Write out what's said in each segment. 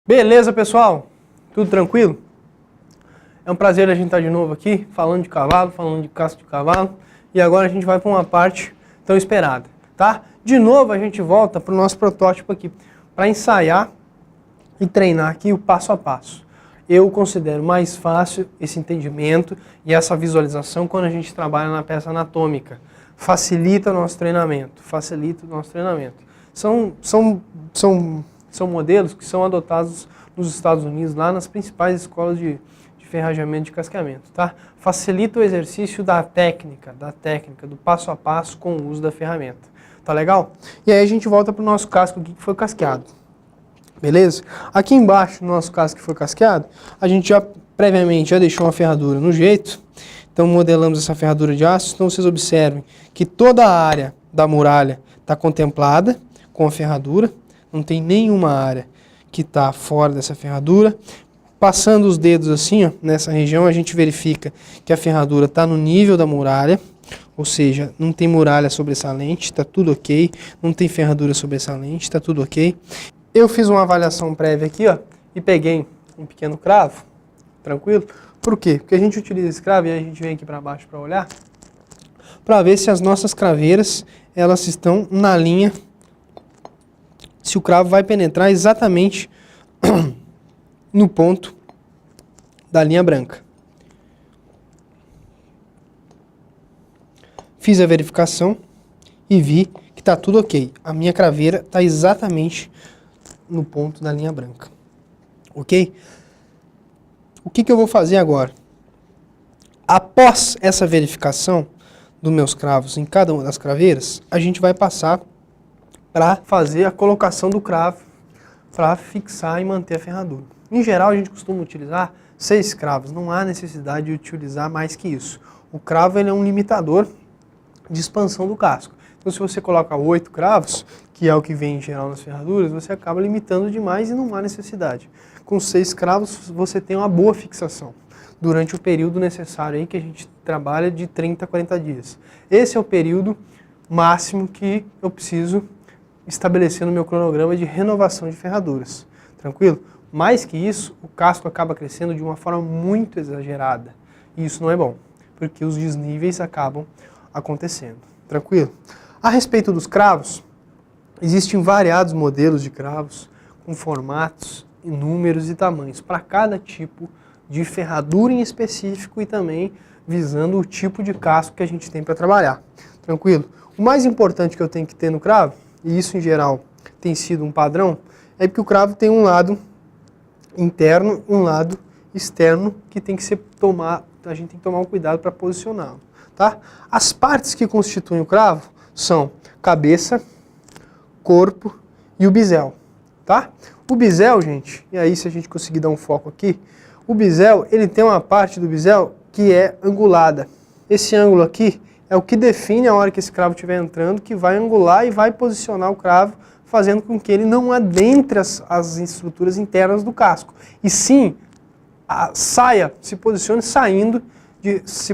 Beleza, pessoal? Tudo tranquilo? É um prazer a gente estar de novo aqui, falando de cavalo, falando de casco de cavalo. E agora a gente vai para uma parte tão esperada, tá? De novo a gente volta para o nosso protótipo aqui, para ensaiar e treinar aqui o passo a passo. Eu considero mais fácil esse entendimento e essa visualização quando a gente trabalha na peça anatômica. Facilita o nosso treinamento, facilita o nosso treinamento. São modelos que são adotados nos Estados Unidos, lá nas principais escolas de ferrajamento de casqueamento, tá? Facilita o exercício da técnica, do passo a passo com o uso da ferramenta. Tá legal? E aí a gente volta para o nosso casco aqui que foi casqueado. Beleza? Aqui embaixo, no nosso casco que foi casqueado, a gente previamente já deixou uma ferradura no jeito. Então modelamos essa ferradura de aço. Então vocês observem que toda a área da muralha está contemplada com a ferradura. Não tem nenhuma área que está fora dessa ferradura. Passando os dedos assim, ó, nessa região, a gente verifica que a ferradura está no nível da muralha. Ou seja, não tem muralha sobressalente, está tudo ok. Não tem ferradura sobressalente, está tudo ok. Eu fiz uma avaliação prévia aqui, ó, e peguei um pequeno cravo, tranquilo? Por quê? Porque a gente utiliza esse cravo e a gente vem aqui para baixo para olhar, para ver se as nossas craveiras, elas estão na linha, se o cravo vai penetrar exatamente no ponto da linha branca. Fiz a verificação e vi que está tudo ok. A minha craveira está exatamente no ponto da linha branca. Ok? O que eu vou fazer agora? Após essa verificação dos meus cravos em cada uma das craveiras, a gente vai passar para fazer a colocação do cravo para fixar e manter a ferradura. Em geral, a gente costuma utilizar 6 cravos. Não há necessidade de utilizar mais que isso. O cravo ele é um limitador de expansão do casco. Então, se você coloca 8 cravos, que é o que vem em geral nas ferraduras, você acaba limitando demais e não há necessidade. Com 6 cravos, você tem uma boa fixação durante o período necessário aí que a gente trabalha de 30 a 40 dias. Esse é o período máximo que eu preciso estabelecer no meu cronograma de renovação de ferraduras. Tranquilo? Mais que isso, o casco acaba crescendo de uma forma muito exagerada. E isso não é bom, porque os desníveis acabam acontecendo. Tranquilo? A respeito dos cravos, existem variados modelos de cravos com formatos, números e tamanhos para cada tipo de ferradura em específico e também visando o tipo de casco que a gente tem para trabalhar. Tranquilo? O mais importante que eu tenho que ter no cravo, e isso em geral tem sido um padrão, é que o cravo tem um lado interno e um lado externo que tem que ser a gente tem que tomar um cuidado para posicioná-lo. Tá? As partes que constituem o cravo são cabeça, corpo e o bisel. Tá? O bisel, gente, e aí se a gente conseguir dar um foco aqui, o bisel, ele tem uma parte do bisel que é angulada. Esse ângulo aqui é o que define a hora que esse cravo estiver entrando, que vai angular e vai posicionar o cravo, fazendo com que ele não adentre as estruturas internas do casco. E sim, se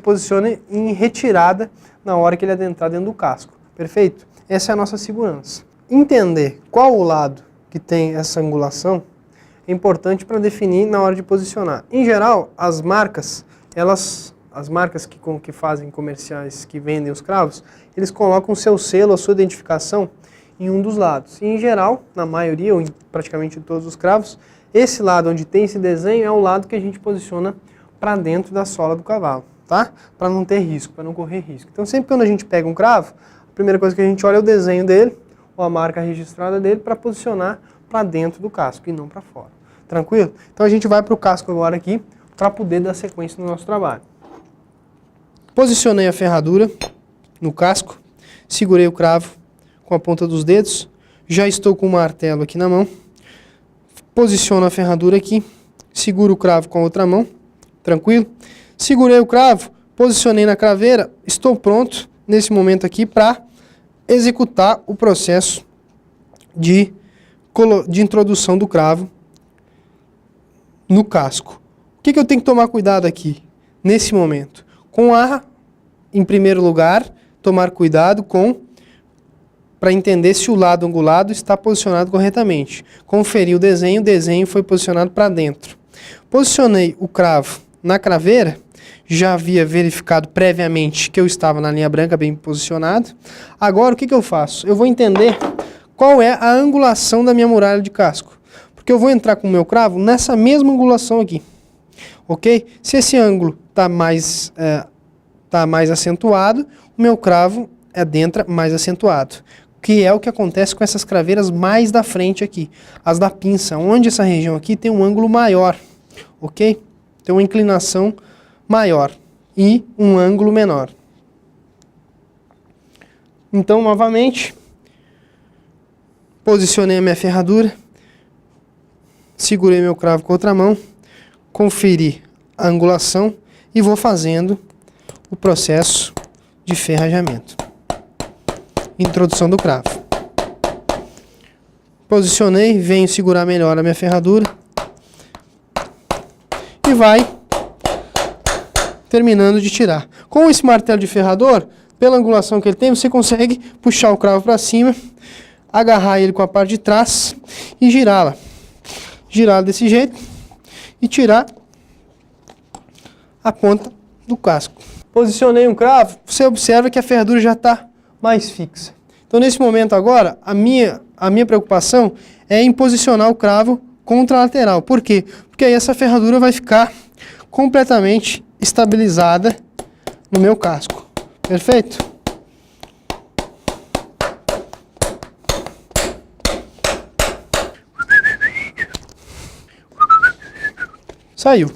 posicione em retirada na hora que ele adentrar dentro do casco. Perfeito? Essa é a nossa segurança. Entender qual o lado que tem essa angulação é importante para definir na hora de posicionar. Em geral, as marcas que fazem comerciais, que vendem os cravos, eles colocam o seu selo, a sua identificação em um dos lados. E em geral, na maioria, ou em praticamente todos os cravos, esse lado onde tem esse desenho é o lado que a gente posiciona para dentro da sola do cavalo, tá? Para não ter risco, para não correr risco. Então sempre quando a gente pega um cravo, a primeira coisa que a gente olha é o desenho dele, ou a marca registrada dele, para posicionar para dentro do casco e não para fora. Tranquilo? Então a gente vai para o casco agora aqui, para poder dar sequência no nosso trabalho. Posicionei a ferradura no casco, segurei o cravo com a ponta dos dedos, já estou com o martelo aqui na mão, posiciono a ferradura aqui, seguro o cravo com a outra mão, tranquilo? Segurei o cravo, posicionei na craveira, estou pronto nesse momento aqui para executar o processo de introdução do cravo no casco. O que eu tenho que tomar cuidado aqui, nesse momento? Em primeiro lugar, tomar cuidado com para entender se o lado angulado está posicionado corretamente. Conferi o desenho foi posicionado para dentro. Posicionei o cravo na craveira, já havia verificado previamente que eu estava na linha branca bem posicionado. Agora o que eu faço? Eu vou entender qual é a angulação da minha muralha de casco. Porque eu vou entrar com o meu cravo nessa mesma angulação aqui. Ok? Se esse ângulo está mais acentuado, o meu cravo adentra mais acentuado. Que é o que acontece com essas craveiras mais da frente aqui. As da pinça, onde essa região aqui tem um ângulo maior. Ok? Tem uma inclinação maior e um ângulo menor. Então, novamente, posicionei a minha ferradura, segurei meu cravo com a outra mão, conferi a angulação e vou fazendo o processo de ferrajamento. Introdução do cravo. Posicionei, venho segurar melhor a minha ferradura e vai terminando de tirar. Com esse martelo de ferrador, pela angulação que ele tem, você consegue puxar o cravo para cima, agarrar ele com a parte de trás e girá-la. Girar desse jeito e tirar a ponta do casco. Posicionei um cravo, você observa que a ferradura já está mais fixa. Então, nesse momento agora, a minha preocupação é em posicionar o cravo contra a lateral. Por quê? Porque aí essa ferradura vai ficar completamente estabilizada no meu casco. Perfeito? Saiu.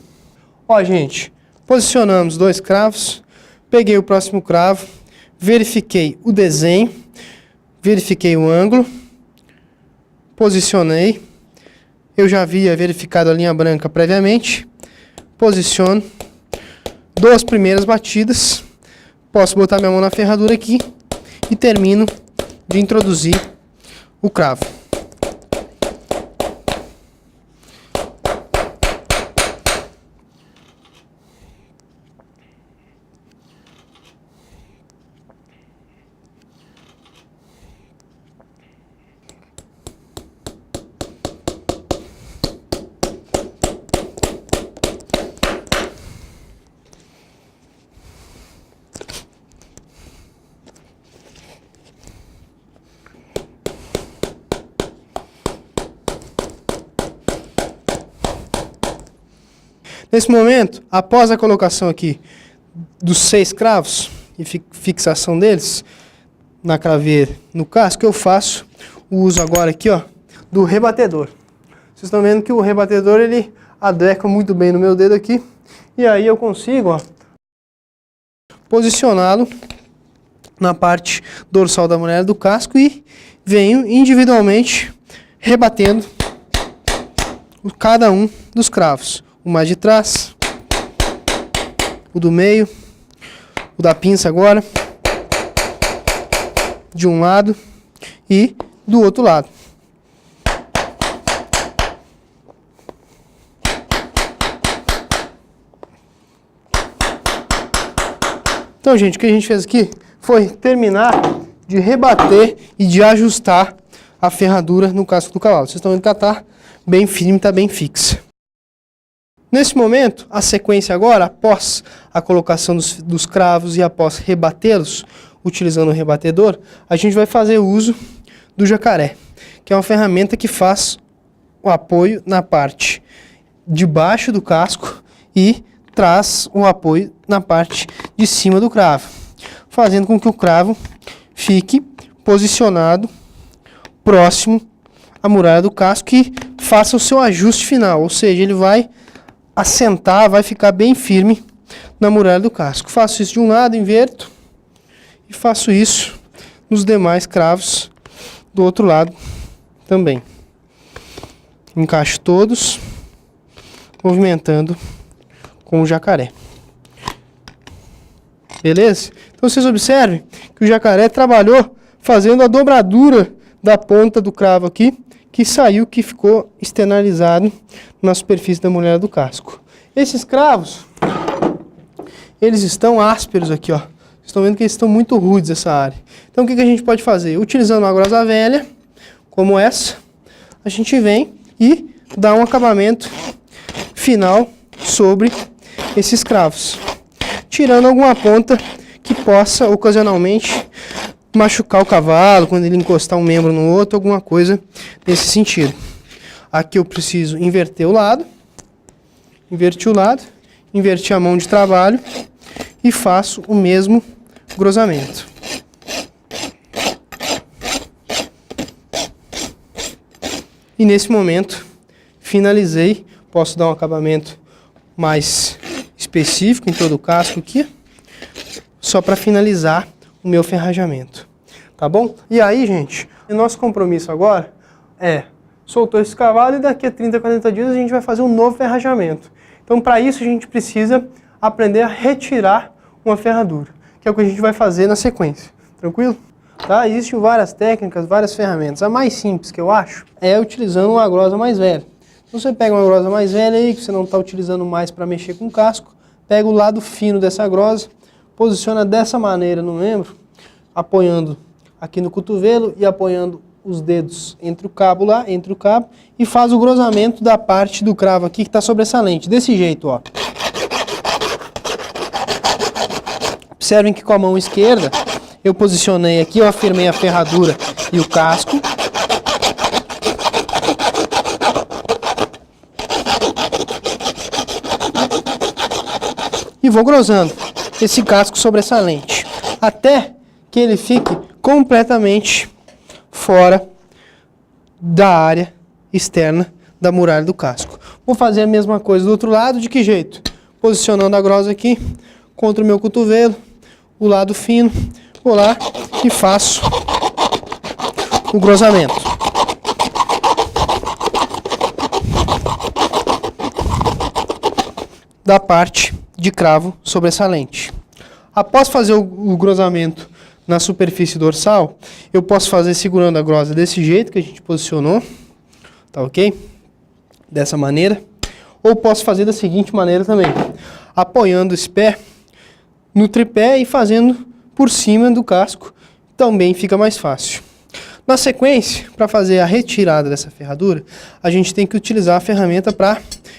Ó, gente, posicionamos 2 cravos, peguei o próximo cravo, verifiquei o desenho, verifiquei o ângulo, posicionei. Eu já havia verificado a linha branca previamente. Posiciono. 2 primeiras batidas. Posso botar minha mão na ferradura aqui e termino de introduzir o cravo. Nesse momento, após a colocação aqui dos 6 cravos e fixação deles na craveira, no casco, eu faço o uso agora aqui, ó, do rebatedor. Vocês estão vendo que o rebatedor ele adequa muito bem no meu dedo aqui e aí eu consigo, ó, posicioná-lo na parte dorsal da muralha do casco e venho individualmente rebatendo cada um dos cravos. O mais de trás, o do meio, o da pinça agora, de um lado e do outro lado. Então, gente, o que a gente fez aqui foi terminar de rebater e de ajustar a ferradura no casco do cavalo. Vocês estão vendo que ela está bem firme, está bem fixa. Nesse momento, a sequência agora, após a colocação dos cravos e após rebatê-los, utilizando o rebatedor, a gente vai fazer uso do jacaré, que é uma ferramenta que faz o apoio na parte de baixo do casco e traz o apoio na parte de cima do cravo, fazendo com que o cravo fique posicionado próximo à muralha do casco e faça o seu ajuste final, ou seja, ele vai assentar, vai ficar bem firme na muralha do casco. Faço isso de um lado, inverto, e faço isso nos demais cravos do outro lado também. Encaixo todos, movimentando com o jacaré. Beleza? Então vocês observem que o jacaré trabalhou fazendo a dobradura da ponta do cravo aqui, que saiu, que ficou externalizado na superfície da muralha do casco. Esses cravos, eles estão ásperos aqui, ó. Estão vendo que eles estão muito rudes essa área. Então o que a gente pode fazer? Utilizando uma groselha como essa, a gente vem e dá um acabamento final sobre esses cravos, tirando alguma ponta que possa ocasionalmente machucar o cavalo, quando ele encostar um membro no outro, alguma coisa nesse sentido. Aqui eu preciso inverter o lado, inverti o lado, inverti a mão de trabalho e faço o mesmo grosamento. E nesse momento finalizei, posso dar um acabamento mais específico em todo o casco aqui, só para finalizar o meu ferrajamento, tá bom? E aí, gente, o nosso compromisso agora é soltou esse cavalo e daqui a 30, 40 dias a gente vai fazer um novo ferrajamento. Então, para isso, a gente precisa aprender a retirar uma ferradura, que é o que a gente vai fazer na sequência, tranquilo? Tá? Existem várias técnicas, várias ferramentas. A mais simples que eu acho é utilizando uma grosa mais velha. Então, você pega uma grosa mais velha aí, que você não está utilizando mais para mexer com o casco, pega o lado fino dessa grosa, posiciona dessa maneira no membro, apoiando aqui no cotovelo e apoiando os dedos entre o cabo lá, entre o cabo, e faz o grosamento da parte do cravo aqui que está sobressalente, desse jeito, ó. Observem que com a mão esquerda eu posicionei aqui, eu afirmei a ferradura e o casco. E vou grosando esse casco sobressalente, até que ele fique completamente fora da área externa da muralha do casco. Vou fazer a mesma coisa do outro lado, de que jeito? Posicionando a grosa aqui contra o meu cotovelo, o lado fino, vou lá e faço o grosamento. Da parte de cravo sobressalente. Após fazer o grosamento na superfície dorsal, eu posso fazer segurando a grosa desse jeito que a gente posicionou, tá ok? Dessa maneira. Ou posso fazer da seguinte maneira também, apoiando esse pé no tripé e fazendo por cima do casco, também fica mais fácil. Na sequência, para fazer a retirada dessa ferradura, a gente tem que utilizar a ferramenta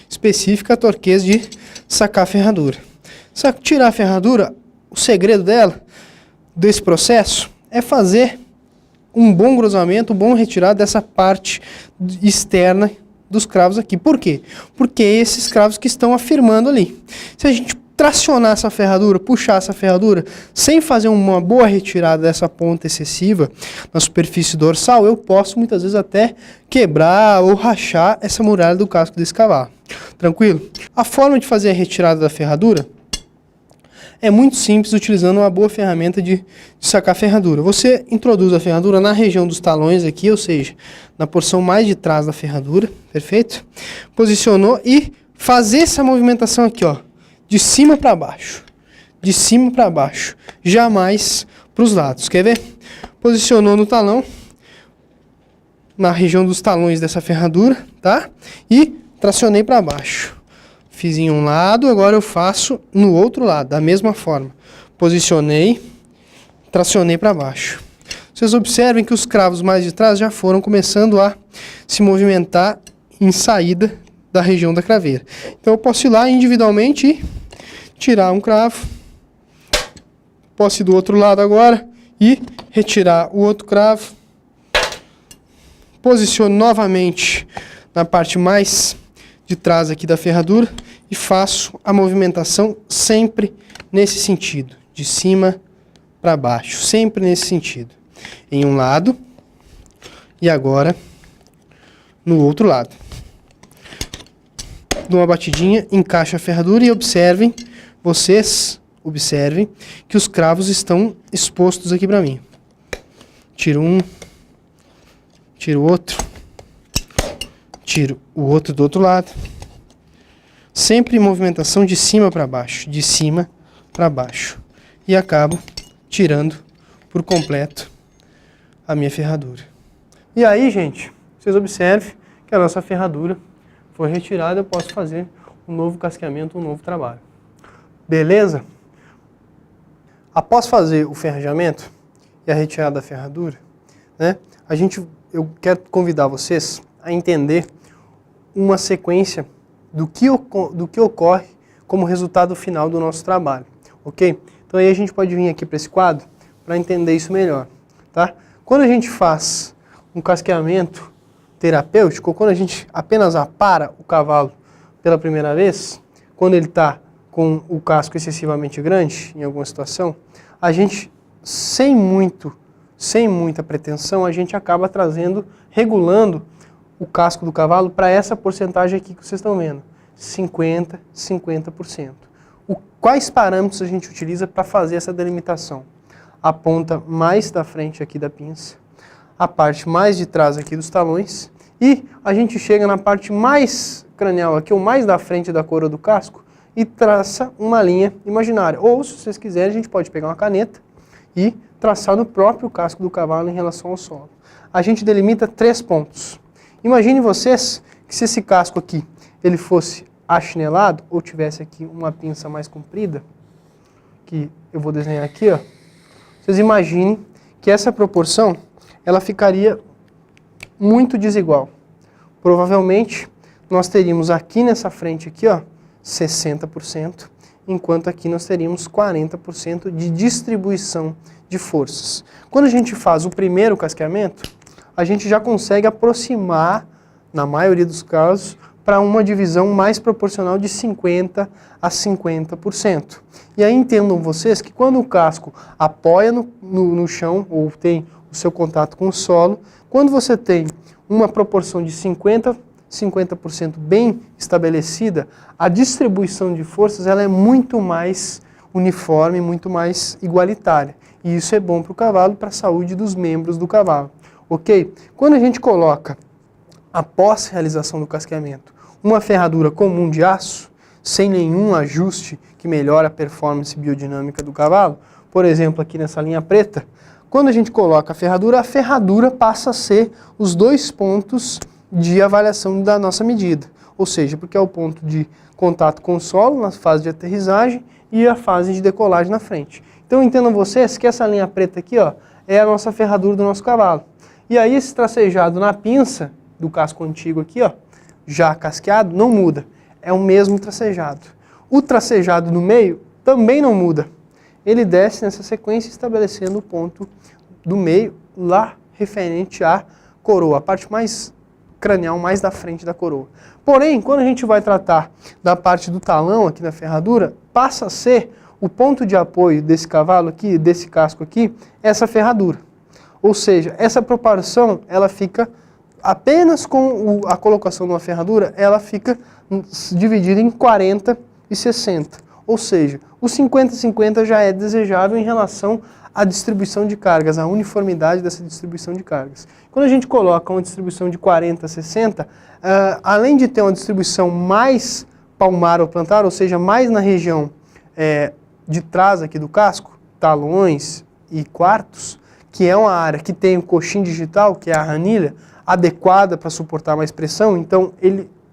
específica, a torquês de sacar a ferradura. Tirar a ferradura, o segredo dela, desse processo, é fazer um bom grosamento, um bom retirado dessa parte externa dos cravos aqui. Por quê? Porque esses cravos que estão afirmando ali. Se a gente tracionar essa ferradura, puxar essa ferradura, sem fazer uma boa retirada dessa ponta excessiva na superfície dorsal, eu posso muitas vezes até quebrar ou rachar essa muralha do casco desse cavalo. Tranquilo? A forma de fazer a retirada da ferradura é muito simples, utilizando uma boa ferramenta de sacar ferradura. Você introduz a ferradura na região dos talões aqui, ou seja, na porção mais de trás da ferradura, perfeito? Posicionou e fazer essa movimentação aqui, ó, de cima para baixo, de cima para baixo, jamais para os lados. Quer ver? Posicionou no talão, na região dos talões dessa ferradura, tá? E tracionei para baixo. Fiz em um lado, agora eu faço no outro lado, da mesma forma. Posicionei, tracionei para baixo. Vocês observem que os cravos mais de trás já foram começando a se movimentar em saída da região da craveira. Então eu posso ir lá individualmente e tirar um cravo. Posso ir do outro lado agora e retirar o outro cravo. Posiciono novamente na parte mais de trás aqui da ferradura e faço a movimentação sempre nesse sentido, de cima para baixo, sempre nesse sentido. Em um lado e agora no outro lado. Dou uma batidinha, encaixo a ferradura e observem, vocês observem que os cravos estão expostos aqui para mim. Tiro um, tiro o outro, tiro o outro do outro lado. Sempre movimentação de cima para baixo, de cima para baixo. E acabo tirando por completo a minha ferradura. E aí, gente, vocês observem que a nossa ferradura foi retirada, eu posso fazer um novo casqueamento, um novo trabalho. Beleza? Após fazer o ferrajamento e a retirada da ferradura, né, eu quero convidar vocês a entender uma sequência do que ocorre como resultado final do nosso trabalho, ok? Então aí a gente pode vir aqui para esse quadro para entender isso melhor, tá? Quando a gente faz um casqueamento terapêutico, ou quando a gente apenas apara o cavalo pela primeira vez, quando ele está com o casco excessivamente grande, em alguma situação, a gente, sem muita pretensão, a gente acaba regulando o casco do cavalo para essa porcentagem aqui que vocês estão vendo, 50%. Quais parâmetros a gente utiliza para fazer essa delimitação? A ponta mais da frente aqui da pinça, a parte mais de trás aqui dos talões, e a gente chega na parte mais cranial aqui, ou mais da frente da coroa do casco, e traça uma linha imaginária. Ou, se vocês quiserem, a gente pode pegar uma caneta e traçar no próprio casco do cavalo em relação ao solo. A gente delimita 3 pontos. Imagine vocês que se esse casco aqui ele fosse achinelado, ou tivesse aqui uma pinça mais comprida, que eu vou desenhar aqui, ó. Vocês imaginem que essa proporção ela ficaria muito desigual. Provavelmente nós teríamos aqui nessa frente aqui, ó, 60%, enquanto aqui nós teríamos 40% de distribuição de forças. Quando a gente faz o primeiro casqueamento, a gente já consegue aproximar, na maioria dos casos, para uma divisão mais proporcional de 50% a 50%. E aí entendam vocês que quando o casco apoia no chão, ou tem o seu contato com o solo, quando você tem uma proporção de 50% bem estabelecida, a distribuição de forças ela é muito mais uniforme, muito mais igualitária. E isso é bom para o cavalo e para a saúde dos membros do cavalo. Ok? Quando a gente coloca, após a realização do casqueamento, uma ferradura comum de aço, sem nenhum ajuste que melhore a performance biodinâmica do cavalo, por exemplo, aqui nessa linha preta, quando a gente coloca a ferradura passa a ser os 2 pontos de avaliação da nossa medida. Ou seja, porque é o ponto de contato com o solo na fase de aterrissagem e a fase de decolagem na frente. Então entendam vocês que essa linha preta aqui, ó, é a nossa ferradura do nosso cavalo. E aí esse tracejado na pinça do casco antigo aqui, ó, já casqueado, não muda. É o mesmo tracejado. O tracejado no meio também não muda. Ele desce nessa sequência estabelecendo o ponto do meio lá referente à coroa, a parte mais cranial, mais da frente da coroa. Porém, quando a gente vai tratar da parte do talão aqui da ferradura, passa a ser o ponto de apoio desse cavalo aqui, desse casco aqui, essa ferradura. Ou seja, essa proporção, ela fica apenas com a colocação de uma ferradura, ela fica dividida em 40 e 60. Ou seja, o 50-50 já é desejável em relação à distribuição de cargas, à uniformidade dessa distribuição de cargas. Quando a gente coloca uma distribuição de 40-60, além de ter uma distribuição mais palmar ou plantar, ou seja, mais na região de trás aqui do casco, talões e quartos, que é uma área que tem o coxim digital, que é a ranilha, adequada para suportar mais pressão, então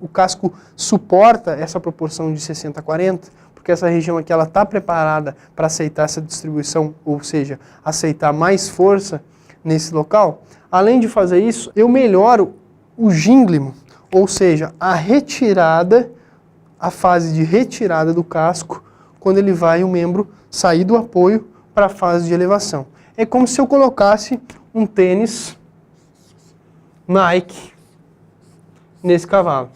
o casco suporta essa proporção de 60-40, porque essa região aqui ela está preparada para aceitar essa distribuição, ou seja, aceitar mais força nesse local. Além de fazer isso, eu melhoro o gínglimo, ou seja, a fase de retirada do casco, quando ele vai o membro sair do apoio para a fase de elevação. É como se eu colocasse um tênis Nike nesse cavalo.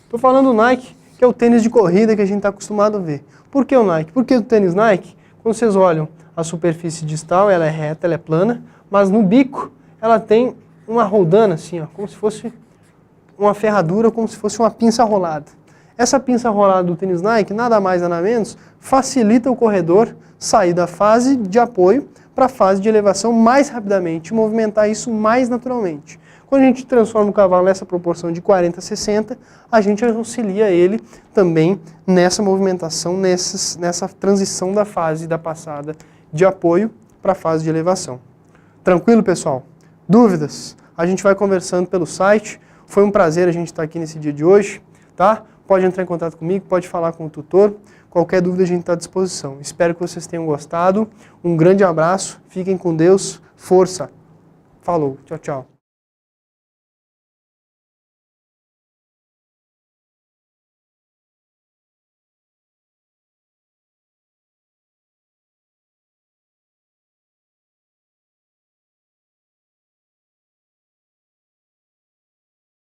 Estou falando Nike, que é o tênis de corrida que a gente está acostumado a ver. Por que o Nike? Porque o tênis Nike, quando vocês olham a superfície distal, ela é reta, ela é plana, mas no bico ela tem uma roldana assim, ó, como se fosse uma ferradura, como se fosse uma pinça rolada. Essa pinça rolada do tênis Nike, nada mais nada menos, facilita o corredor sair da fase de apoio para a fase de elevação mais rapidamente, movimentar isso mais naturalmente. Quando a gente transforma o cavalo nessa proporção de 40-60, a gente auxilia ele também nessa movimentação, nessa transição da fase da passada de apoio para a fase de elevação. Tranquilo, pessoal? Dúvidas? A gente vai conversando pelo site. Foi um prazer a gente estar aqui nesse dia de hoje, tá? Pode entrar em contato comigo, pode falar com o tutor. Qualquer dúvida a gente está à disposição. Espero que vocês tenham gostado. Um grande abraço, fiquem com Deus, força. Falou, tchau, tchau.